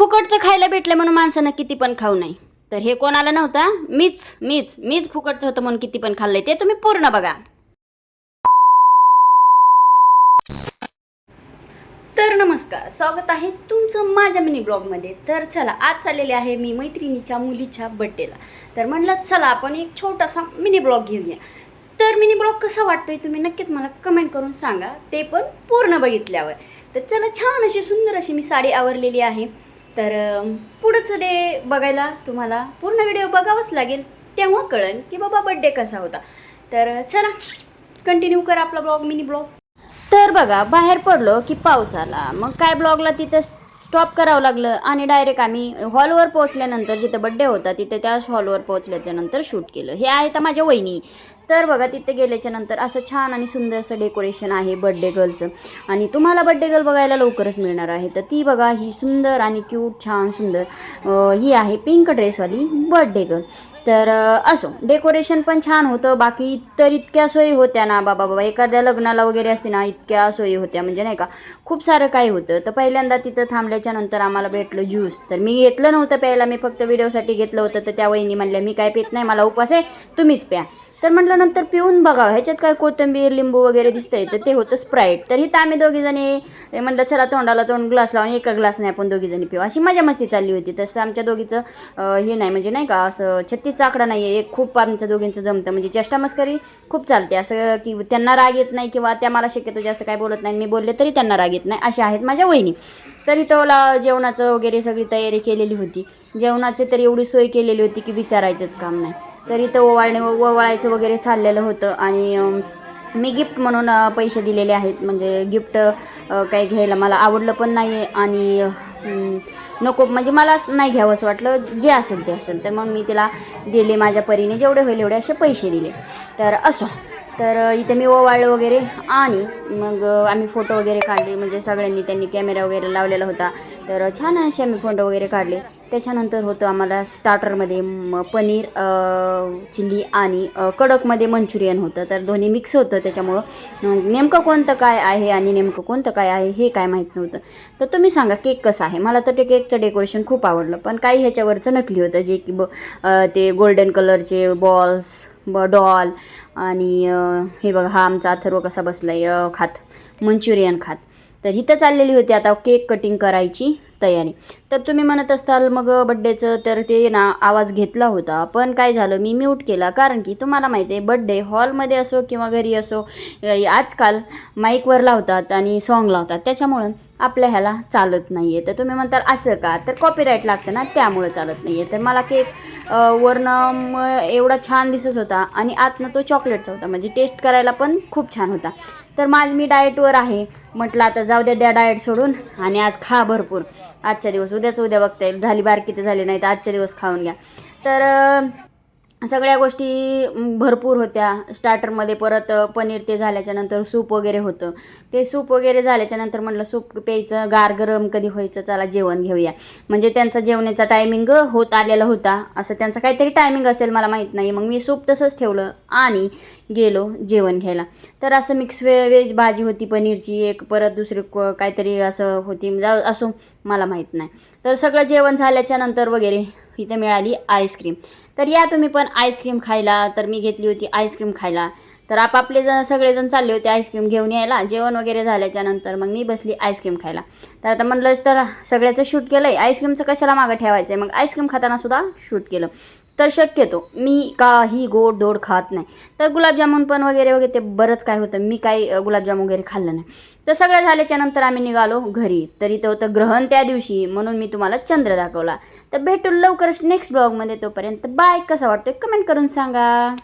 फुकटचं खायला भेटलं म्हणून माणसानं किती पण खाऊ नाही. तर हे कोणाला नव्हता, मीच फुकटचं होतं म्हणून किती पण खाल्लंय. ते तुम्ही पूर्ण बघा. तर नमस्कार, स्वागत आहे तुमचं माझ्या मिनी ब्लॉगमध्ये. तर चला, आज चाललेले आहे मी मैत्रिणीच्या मुलीच्या बड्डेला. तर म्हणलं चला आपण एक छोटासा मिनी ब्लॉग घेऊया. तर मिनी ब्लॉग कसा वाटतोय तुम्ही नक्कीच मला कमेंट करून सांगा, ते पण पूर्ण बघितल्यावर. तर चला, छान अशी सुंदर अशी मी साडी आवरलेली आहे. तर पुढचं डे बघायला तुम्हाला पूर्ण व्हिडिओ बघावंच लागेल, तेव्हा कळेल की बाबा बड्डे कसा होता. तर चला, कंटिन्यू करा आपला ब्लॉग, मिनी ब्लॉग. तर बघा, बाहेर पडलो की पाऊस आला. मग काय, ब्लॉगला तिथं स्टॉप करावं लागलं आणि डायरेक्ट आम्ही हॉलवर पोहोचल्यानंतर, जिथं बड्डे होता तिथे त्याच हॉलवर पोहोचल्याच्यानंतर शूट केलं. हे आहे तर माझ्या वहिनी. तर बघा, तिथे गेल्याच्यानंतर असं छान आणि सुंदरसं डेकोरेशन आहे बड्डे गर्लचं. आणि तुम्हाला बड्डे गर्ल बघायला लवकरच मिळणार आहे. तर ती बघा, ही सुंदर आणि क्यूट छान सुंदर ही आहे पिंक ड्रेसवाली बड्डे गर्ल. तर असो, डेकोरेशन पण छान होतं. बाकी तर इतक्या सोयी होत्या ना बाबा, एखाद्या लग्नाला वगैरे असते ना, इतक्या सोयी होत्या म्हणजे नाही का, खूप सारं काही होतं. तर पहिल्यांदा तिथं थांबल्याच्या नंतर आम्हाला भेटलं ज्यूस. तर मी घेतलं नव्हतं प्यायला, मी फक्त व्हिडिओसाठी घेतलं होतं. तर त्या वहिनी म्हणल्या मी काय पित नाही, मला उपवास आहे, तुम्हीच प्या. तर म्हटलं नंतर पिऊन बघा, ह्याच्यात काय कोथिंबीर लिंबू वगैरे दिसतंय. तर ते होतं स्प्राईट. तर इथं आम्ही दोघीजणी म्हटलं चला तोंडाला तोंड ग्लास लावून एका ग्लासने आपण दोघीजणी पिऊ, अशी मजा मस्ती चालली होती. तसं आमच्या दोघीचं हे नाही म्हणजे नाही का, असं 36 आकडा नाही आहे, एक खूप आमच्या दोघींचं जमतं. म्हणजे चेष्टा मस्करी खूप चालते, असं की त्यांना राग येत नाही किंवा त्या मला शक्यतो जास्त काय बोलत नाही, मी बोलले तरी त्यांना राग येत नाही, अशा आहेत माझ्या वहिनी. तरी तोला जेवणाचं वगैरे सगळी तयारी केलेली होती. जेवणाची तर एवढी सोय केलेली होती की विचारायचंच काम नाही. तरी तर ओवाळायचं वगैरे चाललेलं होतं. आणि मी गिफ्ट म्हणून पैसे दिलेले आहेत. म्हणजे गिफ्ट काही घ्यायला मला आवडलं पण नाही आहे आणि नको म्हणजे मला नाही घ्यावं असं वाटलं. जे असेल ते असेल. तर मग मी तिला दिले माझ्या परीने, जेवढे होईल एवढे असे पैसे दिले. तर असो, तर इथे मी ओवाळलं वगैरे आणि मग आम्ही फोटो वगैरे काढले. म्हणजे सगळ्यांनी त्यांनी कॅमेरा वगैरे लावलेला होता. तर छान असे आम्ही फोटो वगैरे काढले. त्याच्यानंतर होतं आम्हाला स्टार्टरमध्ये पनीर चिल्ली आणि कडकमध्ये मंचुरियन होतं. तर दोन्ही मिक्स होतं, त्याच्यामुळं नेमकं कोणतं काय आहे आणि नेमकं कोणतं काय आहे हे काय माहीत नव्हतं. तर तुम्ही सांगा केक कसा आहे. मला तर ते केकचं डेकोरेशन खूप आवडलं, पण काही ह्याच्यावरचं नकली होतं, जे की ते गोल्डन कलरचे बॉल्स डॉल. आणि हे बघा, हा आमचा अथर्व कसा बसला आहे खात मंचुरियन खात. तर इथं चाललेली होती आता केक कटिंग करायची तयारी. तर तुम्ही म्हणत असताल मग बड्डेचं, तर ते ना आवाज घेतला होता, पण काय झालं मी म्यूट केला. कारण की तुम्हाला माहिती आहे, बड्डे हॉलमध्ये असो किंवा घरी असो, आजकाल माईकवर लावतात आणि सॉन्ग लावतात, त्याच्यामुळं आपल्या ह्याला चालत नाही आहे. तर तुम्ही म्हणताल असं का, तर कॉपीराईट लागतं ना, त्यामुळं चालत नाही आहे. तर मला केक वरनं एवढा छान दिसत होता आणि आतनं तो चॉकलेटचा होता, म्हणजे टेस्ट करायला पण खूप छान होता. तर मी डाएटवर आहे, म्हटलं आता जाऊ द्या डाएट सोडून आणि आज खा भरपूर. आजच्या दिवस, उद्या बघता येईल, झाली बारकी तर झाली, नाही तर आजच्या दिवस खाऊन घ्या. तर सगळ्या गोष्टी भरपूर होत्या. स्टार्टरमध्ये परत पनीर ते झाल्याच्यानंतर सूप वगैरे होतं. ते सूप वगैरे झाल्याच्यानंतर म्हटलं सूप प्यायचं, गार गरम कधी व्हायचं, चला जेवण घेऊया. म्हणजे त्यांचा जेवणाचा टायमिंग होत आलेला होता, असं त्यांचा काहीतरी टायमिंग असेल, मला माहीत नाही. मग मी सूप तसंच ठेवलं आणि गेलो जेवण घ्यायला. तर असं मिक्स व्हेज भाजी होती पनीरची एक, परत दुसरी काहीतरी असं होती, असो मला माहीत नाही. तर सगळं जेवण झाल्याच्यानंतर वगैरे इथे मिळाली आईस्क्रीम. तर या तुम्ही पण आईस्क्रीम खायला. तर मी घेतली होती आईस्क्रीम खायला. तर आपापले सगळेजण चालले होते आईस्क्रीम घेऊन यायला. जेवण वगैरे झाल्याच्यानंतर मग मी बसली आईस्क्रीम खायला. तर आता म्हणलं तर सगळ्याचं शूट केलं आहे, आईस्क्रीमचं कशाला मागं ठेवायचं आहे. मग आईस्क्रीम खाताना सुद्धा शूट केलं. तर शक्यतो मी काही गोड धोड खात नाही. तर गुलाबजामुन पण वगैरे ते बरंच काय होतं, मी काही गुलाबजामुन वगैरे खाल्लं नाही. तर सगळं झाल्याच्यानंतर आम्ही निघालो घरी. तर इथं होतं ग्रहण त्या दिवशी, म्हणून मी तुम्हाला चंद्र दाखवला. तर भेटू लवकरच नेक्स्ट ब्लॉगमध्ये. तोपर्यंत बाय. कसा वाटतोय कमेंट करून सांगा.